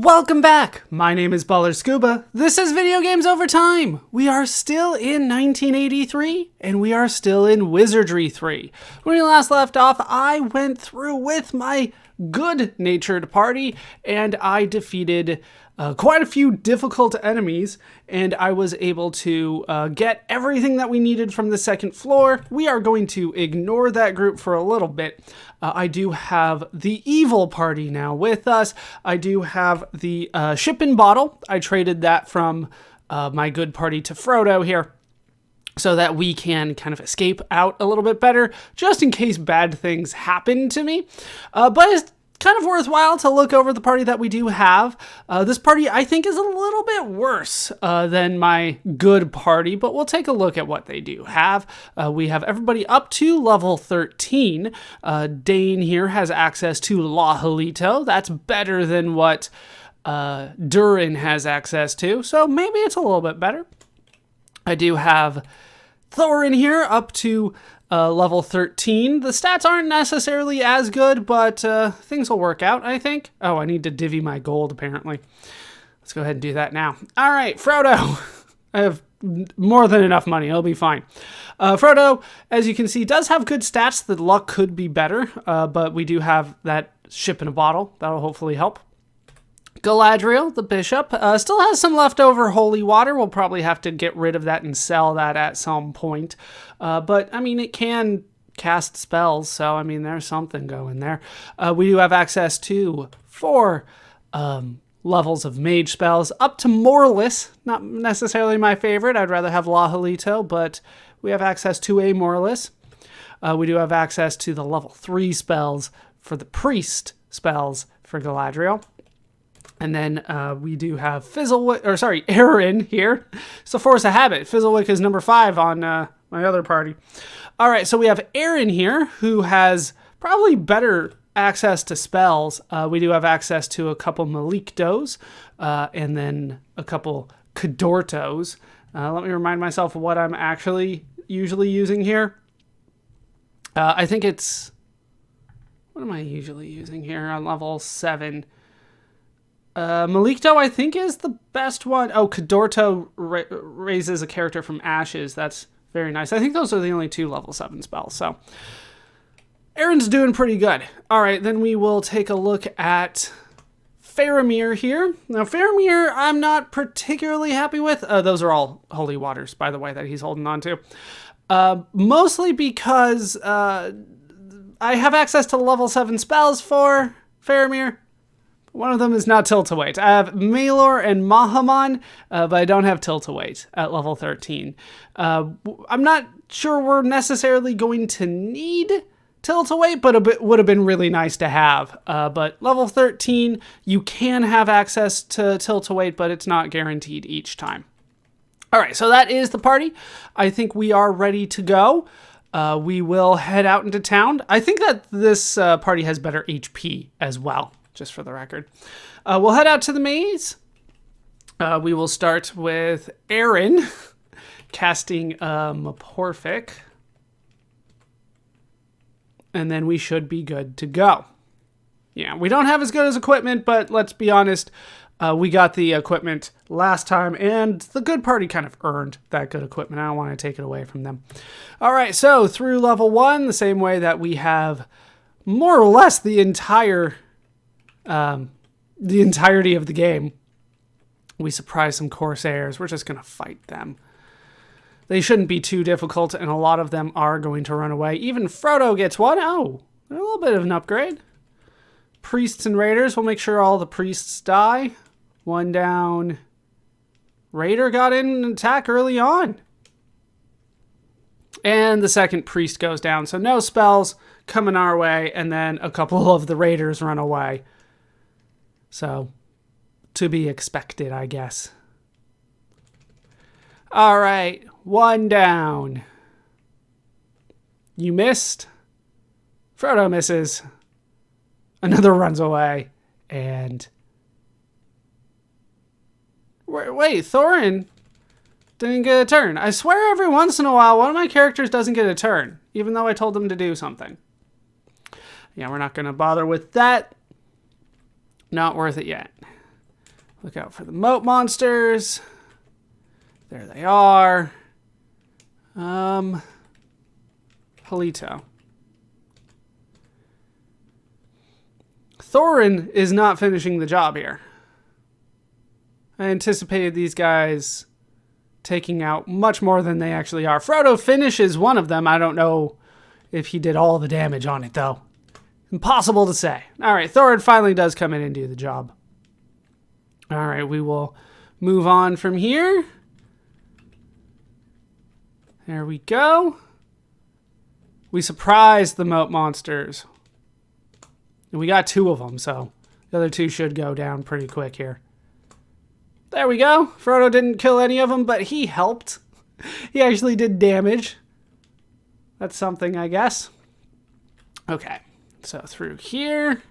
Welcome back! My name is Baller Scuba. This is Video Games Over Time. We are still in 1983, and we are still in Wizardry 3. When we last left off, I went through with my good-natured party, and I defeated quite a few difficult enemies, and I was able to get everything that we needed from the second floor. We are going to ignore that group for a little bit. I do have the evil party now with us. I do have the ship and bottle. I traded that from my good party to Frodo here, so that we can kind of escape out a little bit better, just in case bad things happen to me. But it's kind of worthwhile to look over the party that we do have. This party, I think, is a little bit worse than my good party, but we'll take a look at what they do have. We have everybody up to level 13. Dane here has access to Llylgamyn. That's better than what Durin has access to, so maybe it's a little bit better. I do have Thorin here up to level 13. The stats aren't necessarily as good, but things will work out, I think. Oh, I need to divvy my gold, apparently. Let's go ahead and do that now. All right, Frodo. I have more than enough money. It'll be fine. Frodo, as you can see, does have good stats. The luck could be better, but we do have that ship in a bottle. That'll hopefully help. Galadriel, the bishop, still has some leftover holy water. We'll probably have to get rid of that and sell that at some point. But, I mean, it can cast spells, so, I mean, there's something going there. We do have access to 4 levels of mage spells, up to Morless. Not necessarily my favorite. I'd rather have Llylgamyn, but we have access to a Morless. We do have access to the level 3 spells for the priest spells for Galadriel. And then we do have Aaron here. It's a force of habit. Fizzlewick is number 5 on my other party. All right, so we have Aaron here, who has probably better access to spells. We do have access to a couple Malikdos, and then a couple Cadortos. Let me remind myself of what I'm actually usually using here. I think it's... What am I usually using here on level 7? Malikdo, I think, is the best one. Oh, Cadorto raises a character from ashes. That's very nice. I think those are the only 2 level 7 spells. So Aaron's doing pretty good. All right, then we will take a look at Faramir here. Now, Faramir, I'm not particularly happy with. Those are all holy waters, by the way, that he's holding on to. Mostly because I have access to level 7 spells for Faramir. One of them is not Tilt-A-Wait. I have Maelor and Mahamon, but I don't have Tilt-A-Wait at level 13. I'm not sure we're necessarily going to need Tilt-A-Wait, but it would have been really nice to have. But level 13, you can have access to Tilt-A-Wait, but it's not guaranteed each time. All right, so that is the party. I think we are ready to go. We will head out into town. I think that this party has better HP as well, just for the record. We'll head out to the maze. We will start with Aaron casting Meporphic. And then we should be good to go. Yeah, we don't have as good as equipment, but let's be honest, we got the equipment last time, and the good party kind of earned that good equipment. I don't want to take it away from them. All right, so through level 1, the same way that we have more or less the entirety of the game. We surprise some Corsairs. We're just going to fight them. They shouldn't be too difficult, and a lot of them are going to run away. Even Frodo gets one. Oh, a little bit of an upgrade. Priests and Raiders. We'll make sure all the priests die. 1 down. Raider got in an attack early on. And the second priest goes down. So no spells coming our way, and then a couple of the Raiders run away. So, to be expected, I guess. All right, 1 down. You missed. Frodo misses. Another runs away. And... Wait, Thorin didn't get a turn. I swear every once in a while, one of my characters doesn't get a turn, even though I told them to do something. Yeah, we're not going to bother with that. Not worth it yet. Look out for the moat monsters. There they are. Halito. Thorin is not finishing the job here. I anticipated these guys taking out much more than they actually are. Frodo finishes one of them. I don't know if he did all the damage on it, though. Impossible to say. All right, Thorin finally does come in and do the job. All right, we will move on from here. There we go. We surprised the moat monsters. And we got 2 of them, so the other 2 should go down pretty quick here. There we go. Frodo didn't kill any of them, but he helped. He actually did damage. That's something, I guess. Okay, so through here.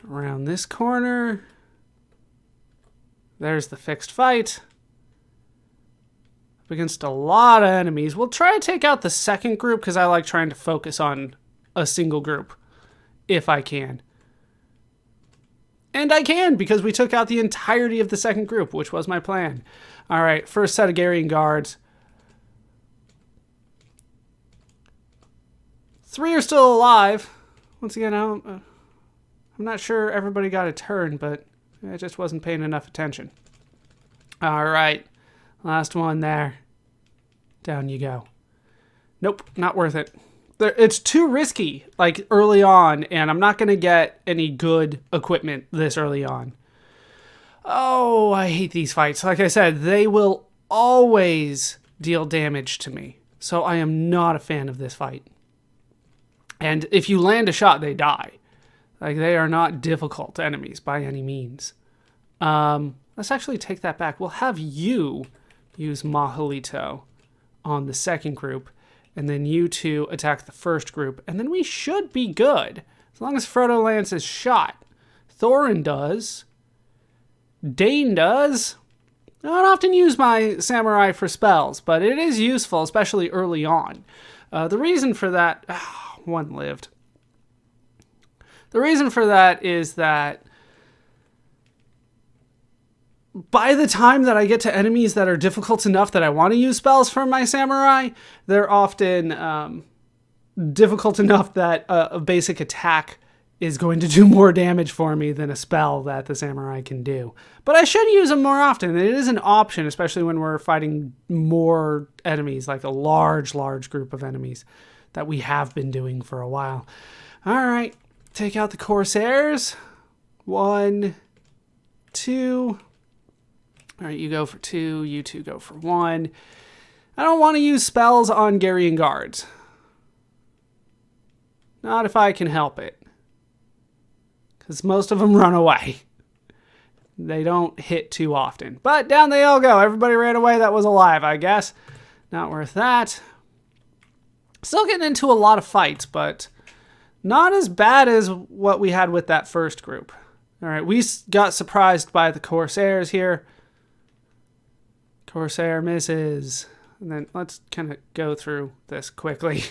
Around this corner. There's the fixed fight. Up against a lot of enemies. We'll try to take out the second group because I like trying to focus on a single group if I can. And I can because we took out the entirety of the second group, which was my plan. All right, first set of Garian guards. 3 are still alive. Once again, I'm not sure everybody got a turn, but I just wasn't paying enough attention. All right, last one there. Down you go. Nope, not worth it. It's too risky, like, early on, and I'm not going to get any good equipment this early on. Oh, I hate these fights. Like I said, they will always deal damage to me, so I am not a fan of this fight. And if you land a shot, they die. Like, they are not difficult enemies by any means. Let's actually take that back. We'll have you use Mahalito on the second group, and then you 2 attack the first group, and then we should be good. As long as Frodo lands his shot. Thorin does. Dane does. I don't often use my samurai for spells, but it is useful, especially early on. The reason for that... one lived. The reason for that is that by the time that I get to enemies that are difficult enough that I want to use spells from my samurai, they're often difficult enough that a basic attack is going to do more damage for me than a spell that the samurai can do. But I should use them more often. It is an option, especially when we're fighting more enemies, like a large group of enemies that we have been doing for a while. All right, take out the Corsairs. 1, 2... All right, you go for 2, you 2 go for 1. I don't want to use spells on Garian guards. Not if I can help it. Because most of them run away. They don't hit too often. But down they all go. Everybody ran away that was alive, I guess. Not worth that. Still getting into a lot of fights, but not as bad as what we had with that first group. All right, we got surprised by the Corsairs here. Corsair misses. And then let's kind of go through this quickly.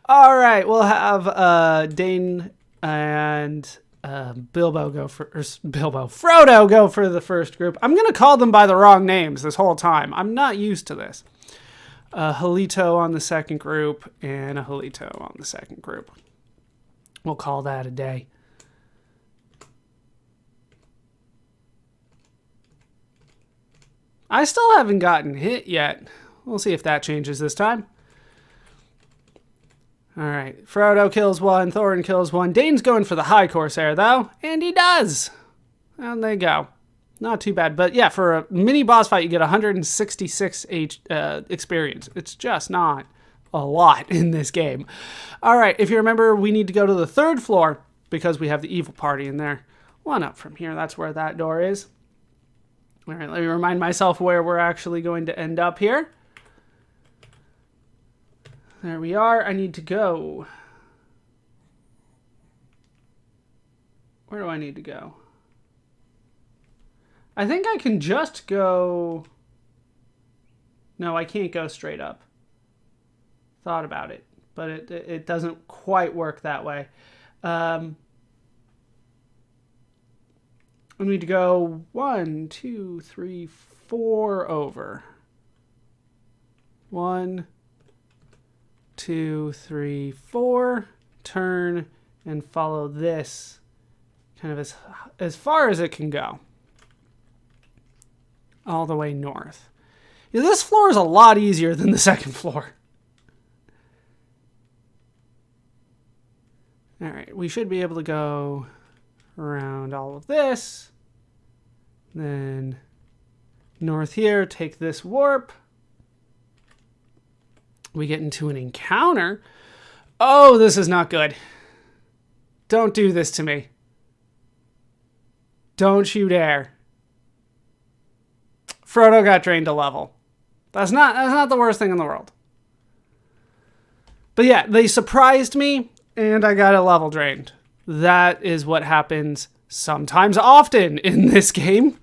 All right, we'll have Dane and Frodo go for the first group. I'm going to call them by the wrong names this whole time. I'm not used to this. Halito on the second group and a Halito on the second group. We'll call that a day. I still haven't gotten hit yet. We'll see if that changes this time. All right, Frodo kills 1, Thorin kills 1. Dane's going for the high Corsair, though, and he does. And they go. Not too bad, but yeah, for a mini boss fight, you get 166 experience. It's just not a lot in this game. All right, if you remember, we need to go to the 3rd floor because we have the evil party in there. 1 up from here, that's where that door is. All right, let me remind myself where we're actually going to end up here. There we are. I need to go. Where do I need to go? I think I can just go... No, I can't go straight up. Thought about it, but it doesn't quite work that way. We need to go 1, 2, 3, 4 over. 1, 2, 3, 4. Turn and follow this kind of as far as it can go. All the way north. Yeah, this floor is a lot easier than the second floor. All right, we should be able to go around all of this. Then north here, take this warp. We get into an encounter. Oh, this is not good. Don't do this to me. Don't you dare. Frodo got drained a level. That's not the worst thing in the world. But yeah, they surprised me and I got a level drained. That is what happens sometimes often in this game.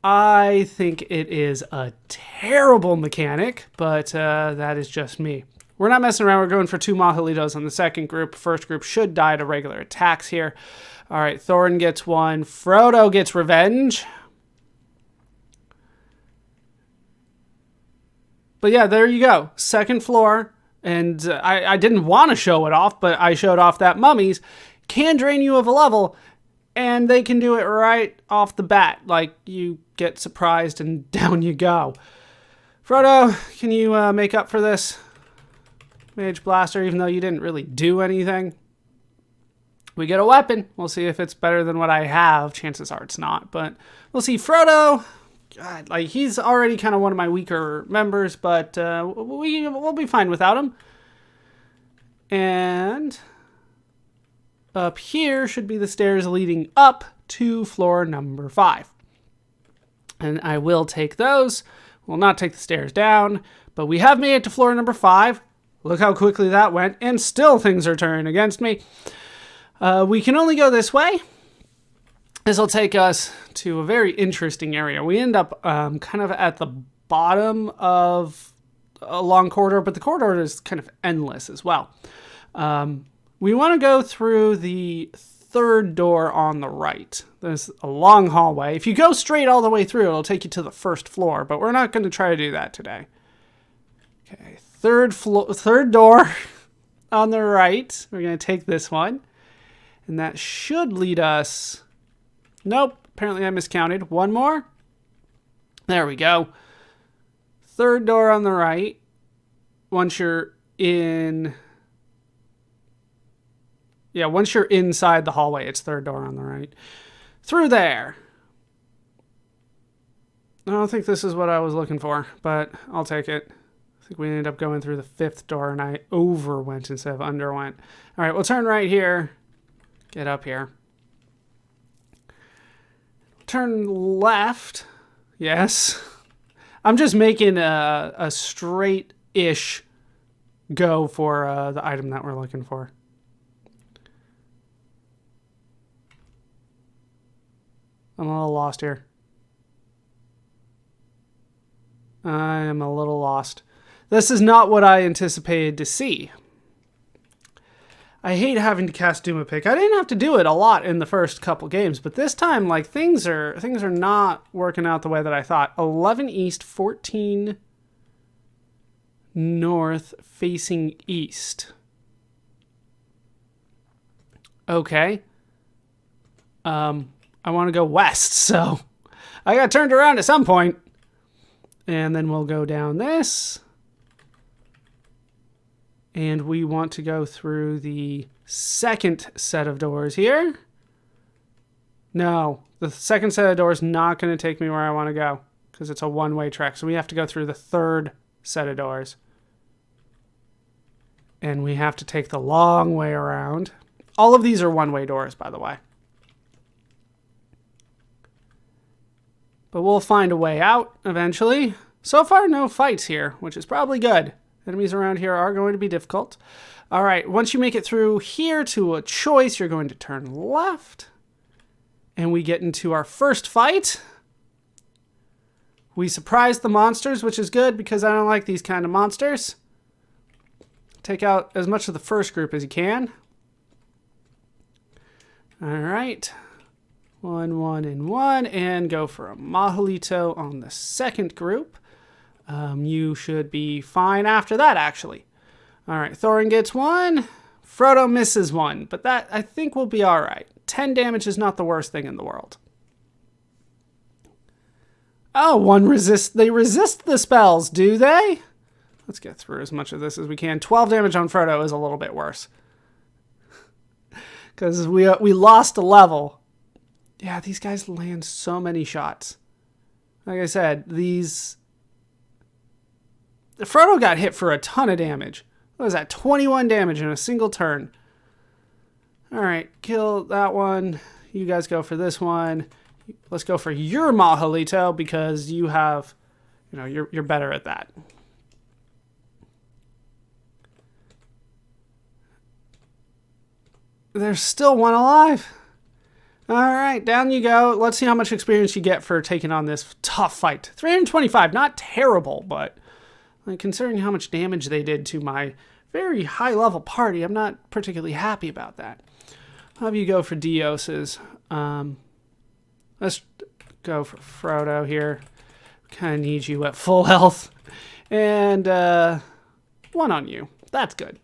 I think it is a terrible mechanic, but that is just me. We're not messing around. We're going for 2 Mahalitos on the second group. First group should die to regular attacks here. All right, Thorin gets 1. Frodo gets revenge. But yeah, there you go. Second floor. And I didn't want to show it off, but I showed off that mummies can drain you of a level, and they can do it right off the bat. Like, you get surprised and down you go. Frodo, can you make up for this? Mage Blaster, even though you didn't really do anything. We get a weapon. We'll see if it's better than what I have. Chances are it's not, but we'll see. Frodo, God, like, he's already kind of one of my weaker members, but we'll be fine without him. And up here should be the stairs leading up to floor number 5. And I will take those. We'll not take the stairs down, but we have made it to floor number 5. Look how quickly that went, and still things are turning against me. We can only go this way. This will take us to a very interesting area. We end up kind of at the bottom of a long corridor, but the corridor is kind of endless as well. We want to go through the third door on the right. There's a long hallway. If you go straight all the way through, it'll take you to the first floor, but we're not going to try to do that today. Okay, third door on the right. We're going to take this one, and that should lead us... Nope, apparently I miscounted. One more. There we go. Third door on the right. Once you're in... Yeah, once you're inside the hallway, it's third door on the right. Through there. I don't think this is what I was looking for, but I'll take it. I think we ended up going through the 5th door, and I overwent instead of underwent. All right, we'll turn right here. Get up here. Turn left. Yes. I'm just making a straight-ish go for the item that we're looking for. I'm a little lost here. I am a little lost. This is not what I anticipated to see. I hate having to cast Doom Pick. I didn't have to do it a lot in the first couple games, but this time, like, things are not working out the way that I thought. 11 east, 14 north, facing east. Okay. I want to go west, so I got turned around at some point. And then we'll go down this. And we want to go through the second set of doors here. No, the second set of doors not going to take me where I want to go because it's a one-way trek. So we have to go through the third set of doors. And we have to take the long way around. All of these are one-way doors, by the way. But we'll find a way out eventually. So far, no fights here, which is probably good. Enemies around here are going to be difficult. All right, once you make it through here to a choice, you're going to turn left. And we get into our first fight. We surprise the monsters, which is good because I don't like these kind of monsters. Take out as much of the first group as you can. All right. 1, 1, and 1, and go for a Mahalito on the second group. You should be fine after that, actually. All right, Thorin gets 1. Frodo misses 1, but that, I think, will be all right. 10 damage is not the worst thing in the world. Oh, 1 resist. They resist the spells, do they? Let's get through as much of this as we can. 12 damage on Frodo is a little bit worse. Because we lost a level. Yeah, these guys land so many shots. Like I said, Frodo got hit for a ton of damage. What was that? 21 damage in a single turn. All right, kill that one. You guys go for this one. Let's go for your Mahalito because you have, you're better at that. There's still 1 alive. All right, down you go. Let's see how much experience you get for taking on this tough fight. 325, not terrible, but considering how much damage they did to my very high-level party, I'm not particularly happy about that. I'll have you go for Dioses. Let's go for Frodo here. Kind of need you at full health. And 1 on you. That's good.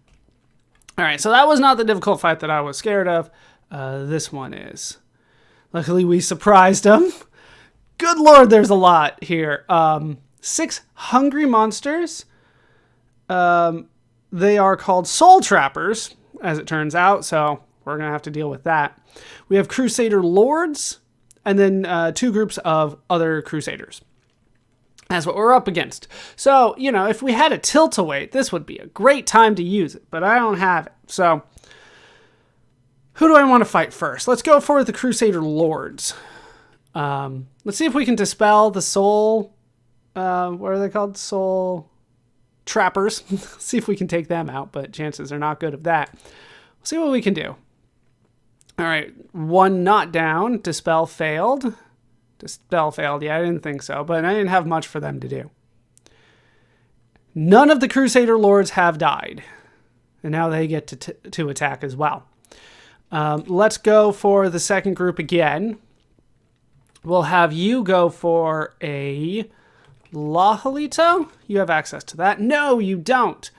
All right, so that was not the difficult fight that I was scared of. This one is. Luckily, we surprised him. Good lord, there's a lot here. 6 hungry monsters. They are called Soul Trappers, as it turns out, so we're going to have to deal with that. We have Crusader Lords, and then 2 groups of other Crusaders. That's what we're up against. So, if we had a tilt-a-weight, this would be a great time to use it, but I don't have it. So, who do I want to fight first? Let's go for the Crusader Lords. Let's see if we can dispel the soul... what are they called? Soul Trappers. See if we can take them out, but chances are not good of that. We'll see what we can do. All right, 1 not down. Dispel failed. Dispel failed. Yeah, I didn't think so, but I didn't have much for them to do. None of the Crusader Lords have died, and now they get to attack as well. Let's go for the second group again. We'll have you go for a Lahalito. You have access to that. No, you don't.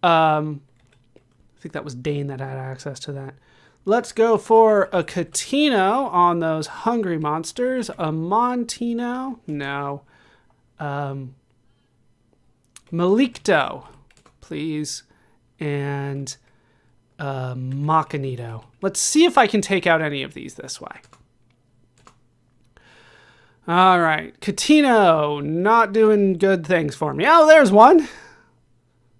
I think that was Dane that had access to that. Let's go for a Catino on those hungry monsters. A Montino. No. Malikto, please. And Macanito. Let's see if I can take out any of these this way. All right. Catino, not doing good things for me. Oh, there's one.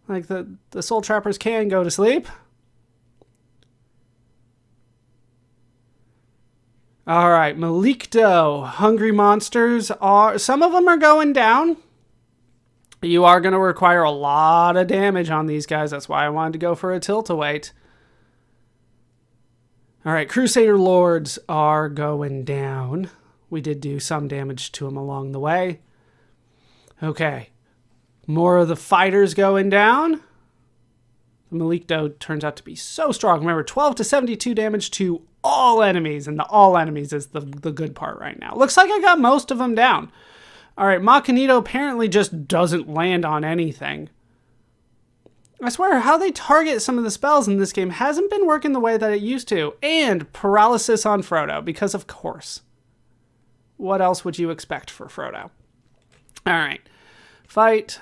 Like the Soul Trappers can go to sleep. All right, Malikto, hungry monsters are, some of them are going down. You are going to require a lot of damage on these guys. That's why I wanted to go for a tilt-a-weight. All right, Crusader Lords are going down. We did do some damage to them along the way. Okay, more of the fighters going down. Malikto turns out to be so strong. Remember, 12 to 72 damage to all enemies, and the all enemies is the good part right now. Looks like I got most of them down. All right, Macanito apparently just doesn't land on anything. I swear, how they target some of the spells in this game hasn't been working the way that it used to. And paralysis on Frodo, because of course. What else would you expect for Frodo? All right, fight.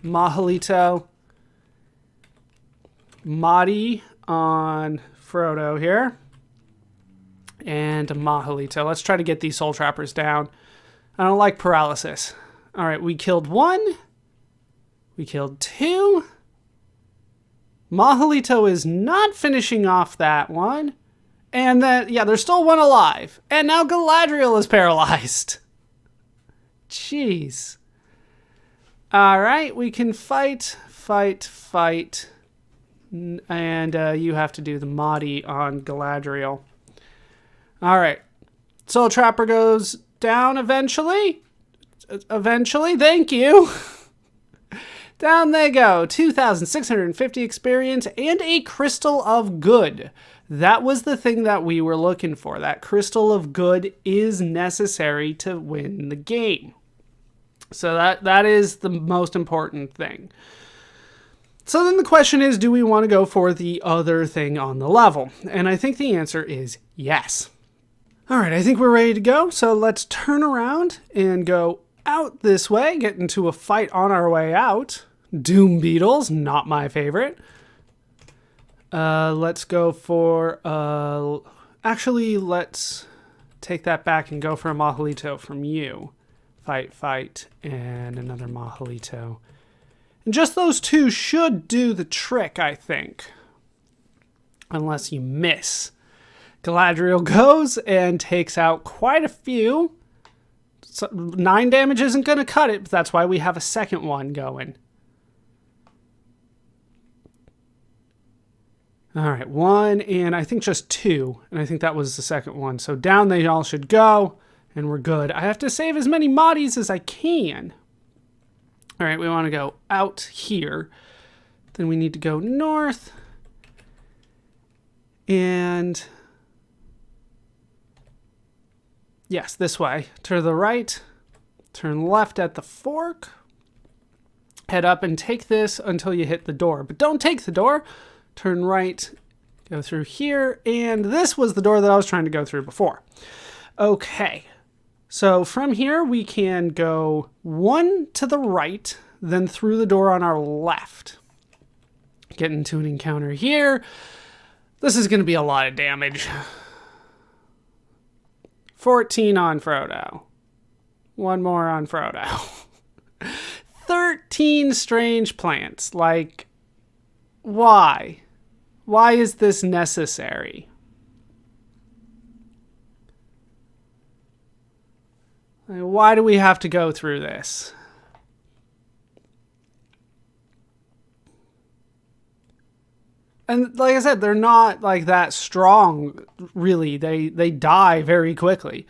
Mahalito. Mahdi on Frodo here. And Mahalito. Let's try to get these Soul Trappers down. I don't like paralysis. All right, we killed 1. We killed 2. Mahalito is not finishing off that one. And then, yeah, there's still 1 alive. And now Galadriel is paralyzed. Jeez. All right, we can fight. And you have to do the Mahdi on Galadriel. All right. Soul Trapper goes down eventually. Thank you. Down they go. 2,650 experience and a Crystal of Good. That was the thing that we were looking for. That crystal of good is necessary to win the game. So that is the most important thing. So then the question is, do we want to go for the other thing on the level? And I think the answer is yes. All right, I think we're ready to go. So let's turn around and go out this way, get into a fight on our way out. Doom beetles, not my favorite. Let's go for, actually, let's take that back and go for a Mahalito from you. Fight, and another Mahalito. And just those two should do the trick, I think. Unless you miss. Galadriel goes and takes out quite a few. So 9 damage isn't going to cut it, but that's why we have a second one going. All right, 1 and I think just 2. And I think that was the second one. So down they all should go, and we're good. I have to save as many moddies as I can. All right, we want to go out here. Then we need to go north. And yes, this way. To the right. Turn left at the fork. Head up and take this until you hit the door. But don't take the door. Turn right. Go through here. And this was the door that I was trying to go through before. Okay. So from here, we can go 1 to the right, then through the door on our left. Get into an encounter here. This is going to be a lot of damage. 14 on Frodo. 1 more on Frodo. 13 strange plants. Like, why? Why is this necessary? Why do we have to go through this? And like I said, they're not like that strong, really. They die very quickly.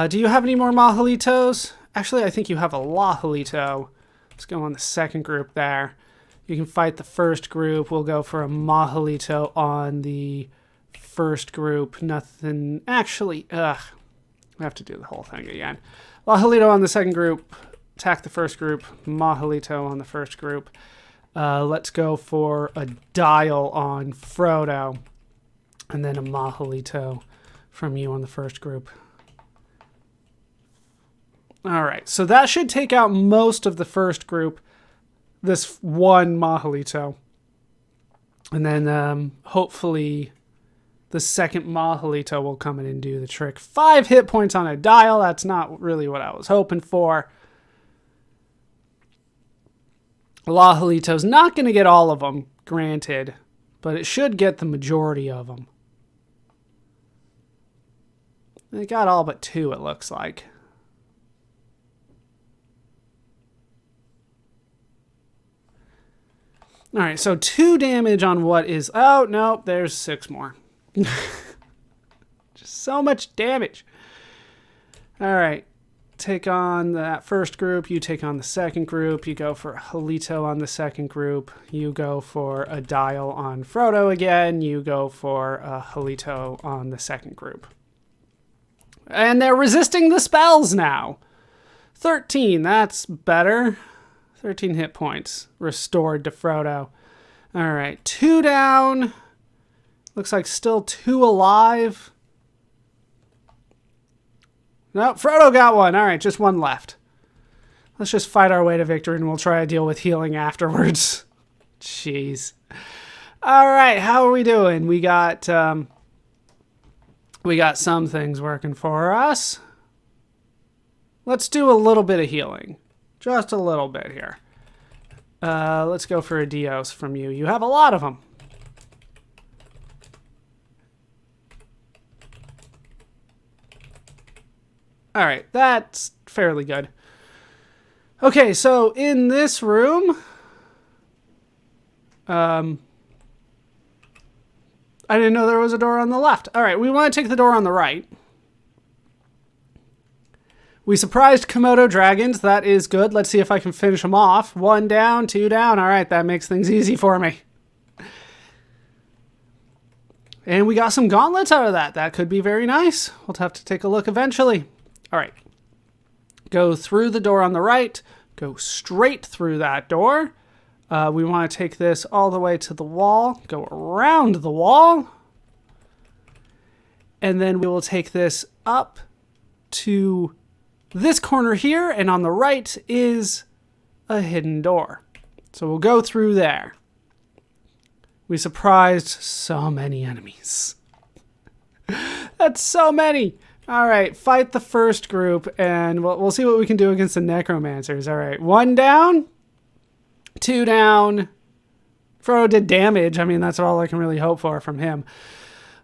Do you have any more Mahalitos? Actually, I think you have a Lahalito. Let's go on the second group there. You can fight the first group. We'll go for a Mahalito on the first group. Nothing. Actually, we have to do the whole thing again. Lahalito on the second group. Attack the first group. Mahalito on the first group. Let's go for a Dial on Frodo. And then a Mahalito from you on the first group. Alright, so that should take out most of the first group. This one Mahalito. And then hopefully the second Mahalito will come in and do the trick. 5 hit points on a Dial. That's not really what I was hoping for. Lahalito's not going to get all of them, granted, but it should get the majority of them. It got all but 2, it looks like. All right, so 2 damage on what is... Oh, no, there's 6 more. Just so much damage. All right. Take on that first group. You take on the second group. You go for a Halito on the second group. You go for a Dial on Frodo again. You go for a Halito on the second group. And they're resisting the spells now. 13, that's better. 13 hit points restored to Frodo. All right, 2 down. Looks like still 2 alive. No, Frodo got 1. All right, just 1 left. Let's just fight our way to victory, and we'll try to deal with healing afterwards. Jeez. All right, how are we doing? We got some things working for us. Let's do a little bit of healing. Just a little bit here. Let's go for a Dios from you. You have a lot of them. All right, that's fairly good. Okay, so in this room, I didn't know there was a door on the left. All right, we want to take the door on the right. We surprised Komodo dragons. That is good. Let's see if I can finish them off. 1 down, 2 down. All right, that makes things easy for me. And we got some gauntlets out of that. That could be very nice. We'll have to take a look eventually. All right. Go through the door on the right. Go straight through that door. We want to take this all the way to the wall. Go around the wall. And then we will take this up to this corner here. And on the right is a hidden door. So we'll go through there. We surprised so many enemies. That's so many. All right, fight the first group, and we'll see what we can do against the necromancers. All right, 1 down, 2 down. Frodo did damage. I mean, that's all I can really hope for from him.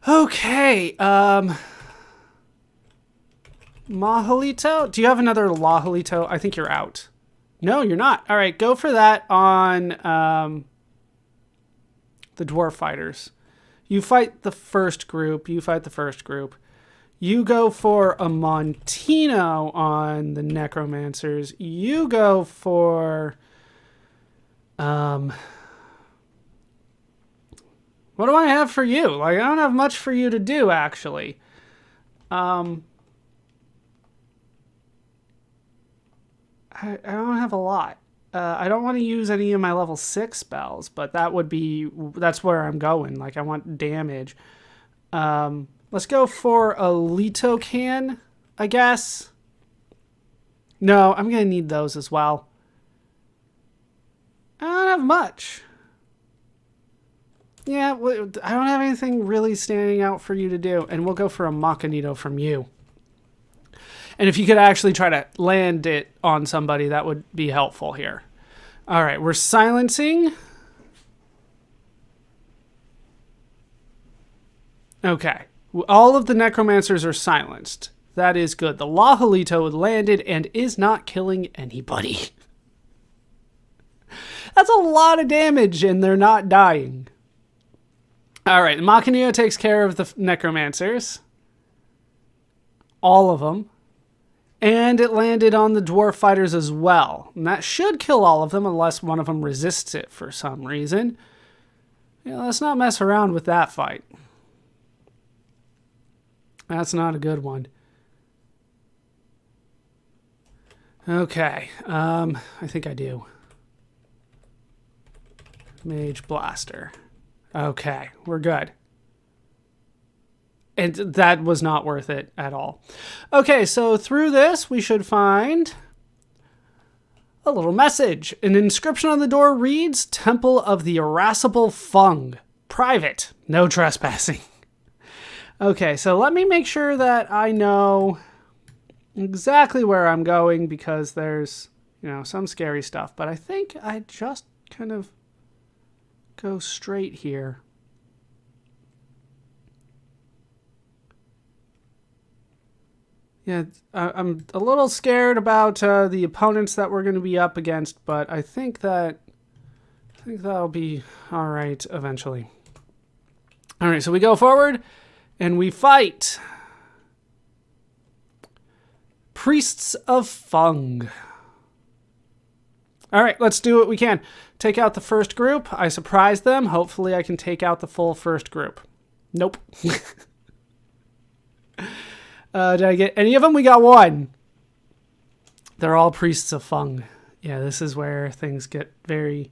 Okay, Mahalito? Do you have another Lahalito? I think you're out. No, you're not. All right, go for that on the dwarf fighters. You fight the first group. You fight the first group. You go for a Montino on the necromancers. You go for what do I have for you? Like, I don't have much for you to do, actually. I don't have a lot. I don't want to use any of my level 6 spells, but that's where I'm going. Like, I want damage. Let's go for a Llylgamyn, I guess. No, I'm going to need those as well. I don't have much. Yeah, I don't have anything really standing out for you to do. And we'll go for a Machinito from you. And if you could actually try to land it on somebody, that would be helpful here. All right, we're silencing. Okay. All of the necromancers are silenced. That is good. The Lahalito landed and is not killing anybody. That's a lot of damage, and they're not dying. All right, Machinio takes care of the necromancers. All of them. And it landed on the dwarf fighters as well. And that should kill all of them unless one of them resists it for some reason. Yeah, let's not mess around with that fight. That's not a good one. Okay, I think I do. Mage Blaster. Okay, we're good. And that was not worth it at all. Okay, so through this, we should find a little message. An inscription on the door reads, Temple of the Irascible Fung. Private. No trespassing. Okay, so let me make sure that I know exactly where I'm going because there's, some scary stuff. But I think I just kind of go straight here. Yeah, I'm a little scared about the opponents that we're going to be up against, but I think that'll be all right eventually. All right, so we go forward and we fight Priests of Fung. All right, let's do what we can. Take out the first group. I surprised them. Hopefully I can take out the full first group. Nope. Did I get any of them? We got one. They're all Priests of Fung. Yeah, this is where things get very,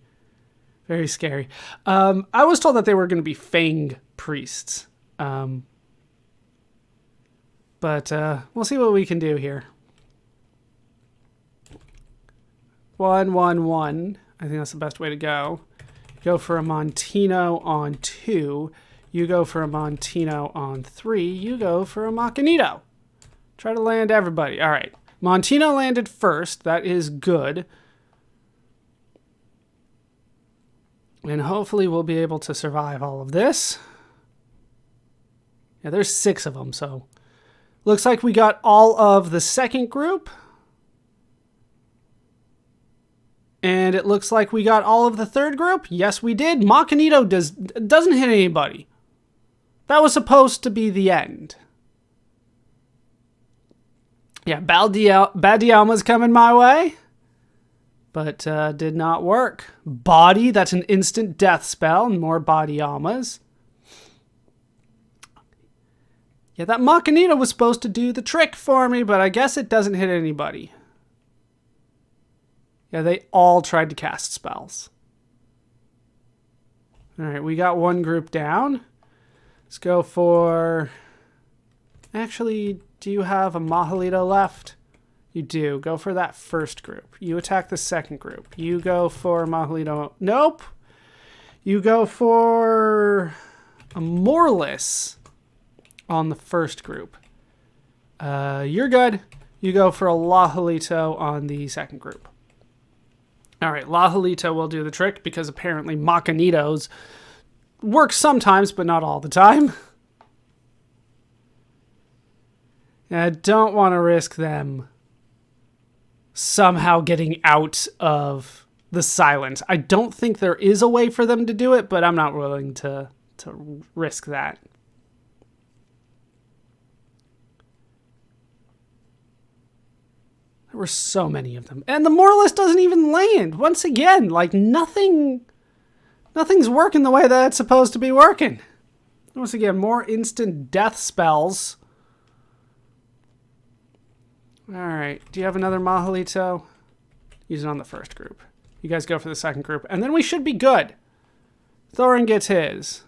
very scary. I was told that they were going to be Fang priests. But we'll see what we can do here. 1, 1, 1. I think that's the best way to go. Go for a Montino on 2. You go for a Montino on 3. You go for a Machinito. Try to land everybody. All right. Montino landed first. That is good. And hopefully we'll be able to survive all of this. Yeah, there's 6 of them, so looks like we got all of the second group. And it looks like we got all of the third group. Yes, we did. Machinito doesn't hit anybody. That was supposed to be the end. Yeah, Badialma's coming my way. But did not work. Body, that's an instant death spell. More Badialmas. Yeah, that Machinita was supposed to do the trick for me, but I guess it doesn't hit anybody. Yeah, they all tried to cast spells. All right, we got one group down. Let's go for... Actually, do you have a Mahalito left? You do. Go for that first group. You attack the second group. You go for Mahalito. Nope. You go for a Morless on the first group. You're good. You go for a Lahalito on the second group. All right, Lahalito will do the trick because apparently Machinitos work sometimes, but not all the time. And I don't want to risk them somehow getting out of the silence. I don't think there is a way for them to do it, but I'm not willing to risk that. There were so many of them. And the Morless doesn't even land. Once again, like nothing's working the way that it's supposed to be working. Once again, more instant death spells. All right. Do you have another Mahalito? Use it on the first group. You guys go for the second group. And then we should be good. Thorin gets his.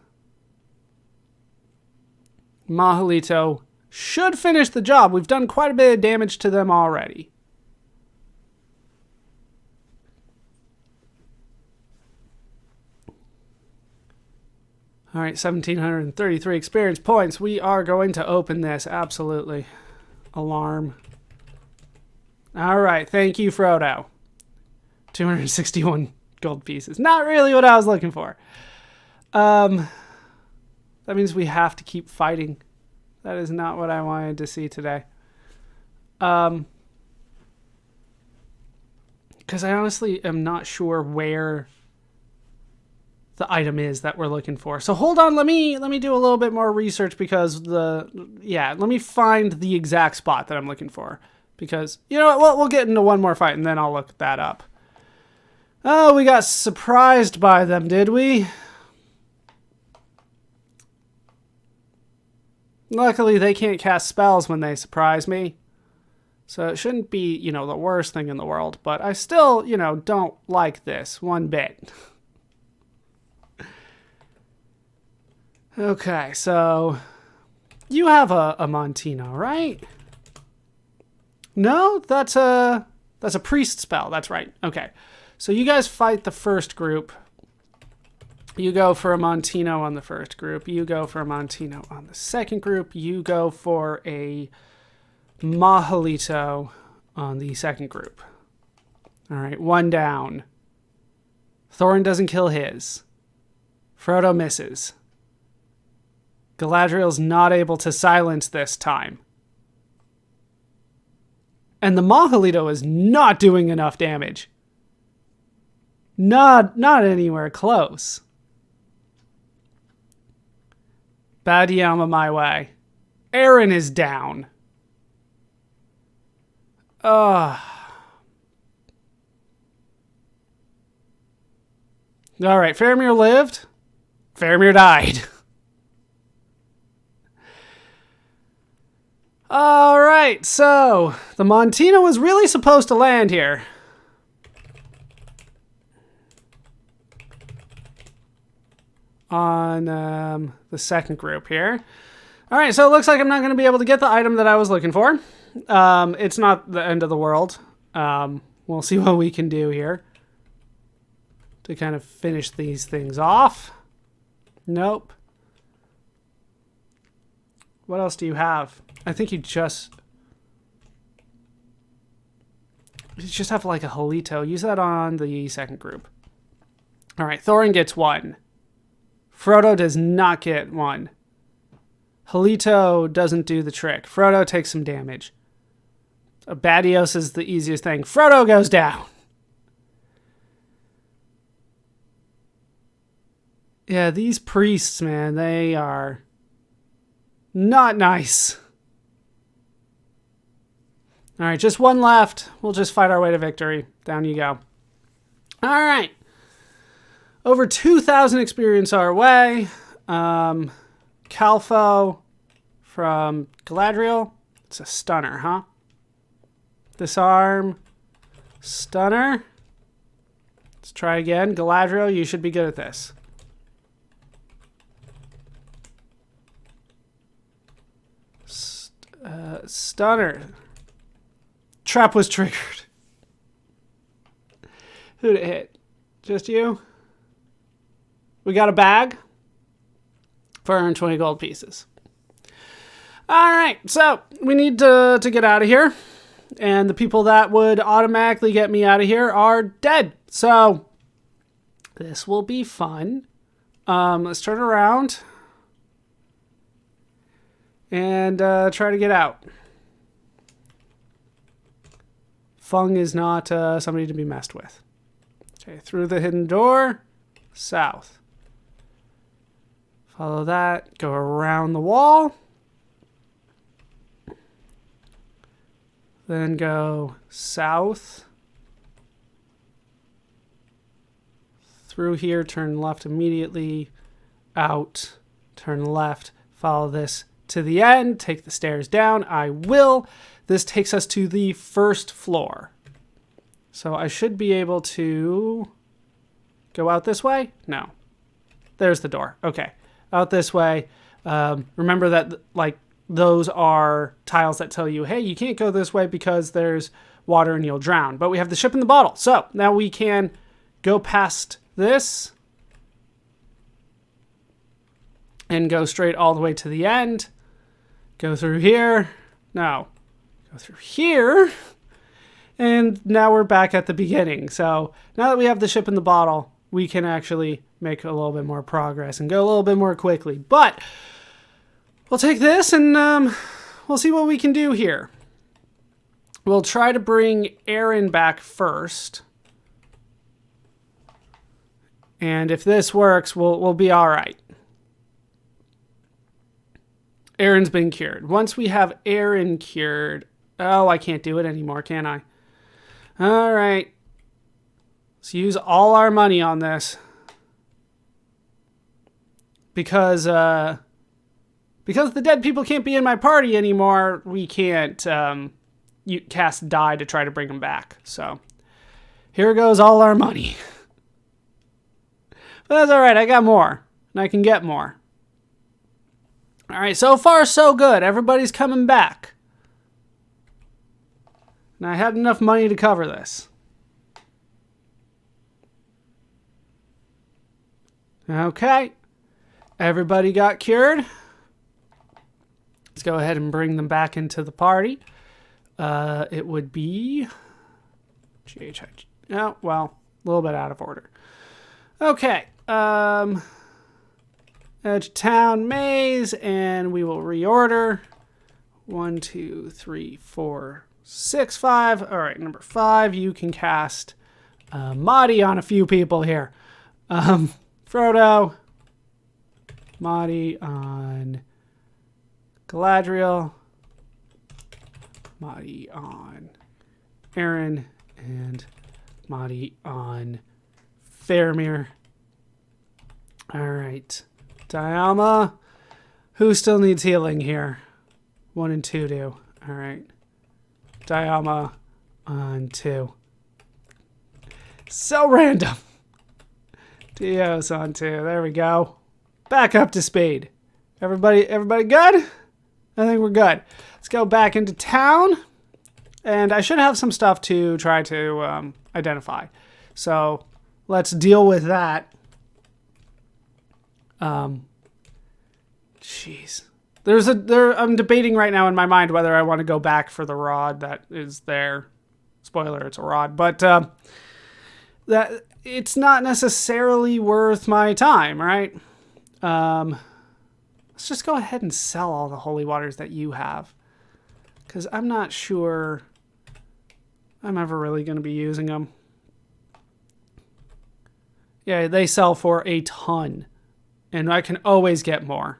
Mahalito should finish the job. We've done quite a bit of damage to them already. All right, 1,733 experience points. We are going to open this, absolutely. Alarm. All right, thank you, Frodo. 261 gold pieces. Not really what I was looking for. That means we have to keep fighting. That is not what I wanted to see today. Because I honestly am not sure where the item is that we're looking for. So hold on, let me do a little bit more research because let me find the exact spot that I'm looking for. Because, you know what, we'll get into one more fight and then I'll look that up. Oh, we got surprised by them, did we? Luckily, they can't cast spells when they surprise me. So it shouldn't be, the worst thing in the world. But I still, don't like this one bit. Okay, so you have a Montino, right? No, that's a priest spell. That's right. Okay, so you guys fight the first group. You go for a Montino on the first group. You go for a Montino on the second group. You go for a Mahalito on the second group. All right, one down. Thorin doesn't kill his. Frodo misses. Galadriel's not able to silence this time. And the Mahalito is not doing enough damage. Not anywhere close. Bad Yama my way. Aaron is down. All right, Faramir lived. Faramir died. All right, so the Montino was really supposed to land here. On the second group here. All right, so it looks like I'm not going to be able to get the item that I was looking for. It's not the end of the world. We'll see what we can do here to kind of finish these things off. Nope. What else do you have? I think you just have like a Halito. Use that on the second group. All right, Thorin gets one. Frodo does not get one. Halito doesn't do the trick. Frodo takes some damage. Badios is the easiest thing. Frodo goes down. Yeah, these priests, man, they are not nice. All right, just one left. We'll just fight our way to victory. Down you go. All right. Over 2,000 experience our way. Calfo, from Galadriel. It's a stunner, huh? Disarm. Stunner. Let's try again. Galadriel, you should be good at this. Stunner. Trap was triggered. Who'd it hit? Just you? We got a bag. 420 gold pieces. Alright, so we need to get out of here. And the people that would automatically get me out of here are dead. So this will be fun. Let's turn around. And try to get out. Fung is not somebody to be messed with. Okay, through the hidden door. South. Follow that. Go around the wall. Then go south. Through here, turn left immediately. Out. Turn left. Follow this to the end. Take the stairs down. I will. This takes us to the first floor. So I should be able to go out this way? No. There's the door. Okay. Out this way. Remember that, like, those are tiles that tell you, hey, you can't go this way because there's water and you'll drown. But we have the ship in the bottle. So now we can go past this and go straight all the way to the end. Go through here. No. Go through here. And now we're back at the beginning. So now that we have the ship in the bottle, we can actually make a little bit more progress and go a little bit more quickly. But we'll take this and we'll see what we can do here. We'll try to bring Aaron back first. And if this works, we'll be all right. Aaron's been cured. Once we have Aaron cured... Oh, I can't do it anymore, can I? All right. Let's use all our money on this. Because the dead people can't be in my party anymore, we can't cast die to try to bring them back. So here goes all our money. But that's all right. I got more. And I can get more. All right. So far, so good. Everybody's coming back. And I had enough money to cover this. Okay. Everybody got cured. Let's go ahead and bring them back into the party. It would be... Oh, well, a little bit out of order. Okay. Edge Town Maze, and we will reorder. 1, 2, 3, 4, 6, 5. All right, number 5, you can cast Mahdi on a few people here. Frodo. Mahdi on Galadriel. Mahdi on Aaron. And Mahdi on Faramir. All right. Dialma. Who still needs healing here? 1 and 2 do. All right. Dialma on 2. So random. Dios on 2. There we go. Back up to speed. Everybody good? I think we're good. Let's go back into town. And I should have some stuff to try to identify. So let's deal with that. Jeez. I'm debating right now in my mind whether I want to go back for the rod that is there. Spoiler, it's a rod. But that it's not necessarily worth my time, right? Let's just go ahead and sell all the holy waters that you have. Because I'm not sure I'm ever really going to be using them. Yeah, they sell for a ton. And I can always get more.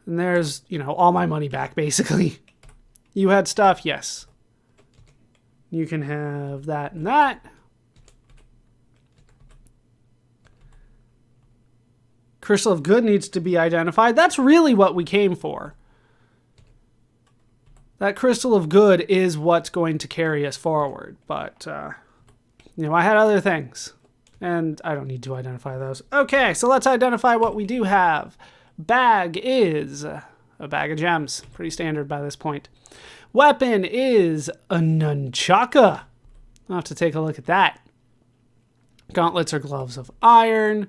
And there's, all my money back, basically. You had stuff? Yes. You can have that and that. Crystal of Good needs to be identified. That's really what we came for. That Crystal of Good is what's going to carry us forward. But, you know, I had other things. And I don't need to identify those. Okay, so let's identify what we do have. Bag is a bag of gems. Pretty standard by this point. Weapon is a nunchaka. I'll have to take a look at that. Gauntlets are gloves of iron.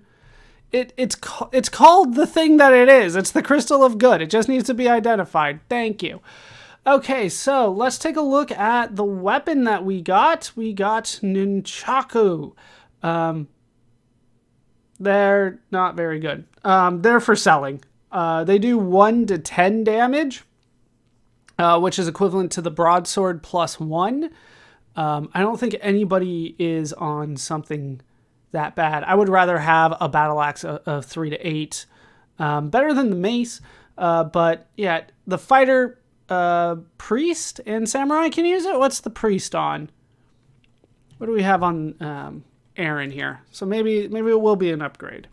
It's called the thing that it is. It's the Crystal of Good. It just needs to be identified. Thank you. Okay, so let's take a look at the weapon that we got. We got nunchaku. They're not very good. They're for selling. They do 1 to 10 damage, which is equivalent to the broadsword +1. I don't think anybody is on something that bad. I would rather have a battle axe of 3 to 8. Better than the mace. But yeah, the fighter, priest and samurai can use it. What's the priest on? What do we have on Aaron here? So maybe it will be an upgrade.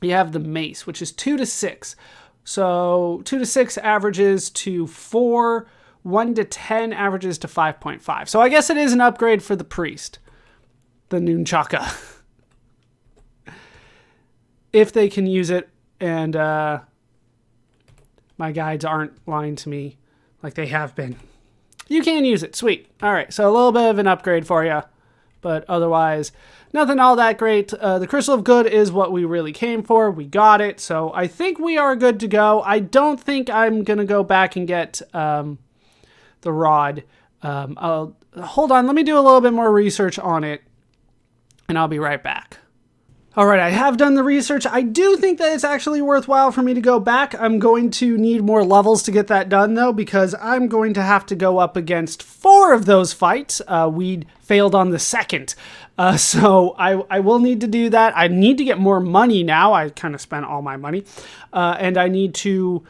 You have the mace, which is 2 to 6. So 2 to 6 averages to 4. 1 to 10 averages to 5.5. So I guess it is an upgrade for the priest. The nunchaka. If they can use it, and my guides aren't lying to me like they have been. You can use it. Sweet. All right, so a little bit of an upgrade for you. But otherwise, nothing all that great. The Crystal of Good is what we really came for. We got it. So I think we are good to go. I don't think I'm going to go back and get the rod. Hold on. Let me do a little bit more research on it. And I'll be right back. All right, I have done the research. I do think that it's actually worthwhile for me to go back. I'm going to need more levels to get that done, though, because I'm going to have to go up against 4 of those fights. We failed on the 2nd. So I will need to do that. I need to get more money now. I kind of spent all my money. And I need to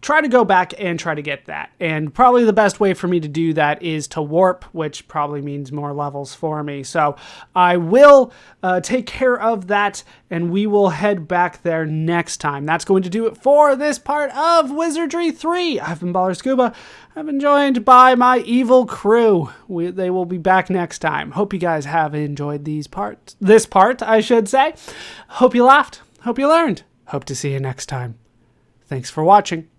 try to go back and try to get that. And probably the best way for me to do that is to warp, which probably means more levels for me. So I will take care of that, and we will head back there next time. That's going to do it for this part of Wizardry 3. I've been Baller Scuba. I've been joined by my evil crew. They will be back next time. Hope you guys have enjoyed this part, I should say. Hope you laughed. Hope you learned. Hope to see you next time. Thanks for watching.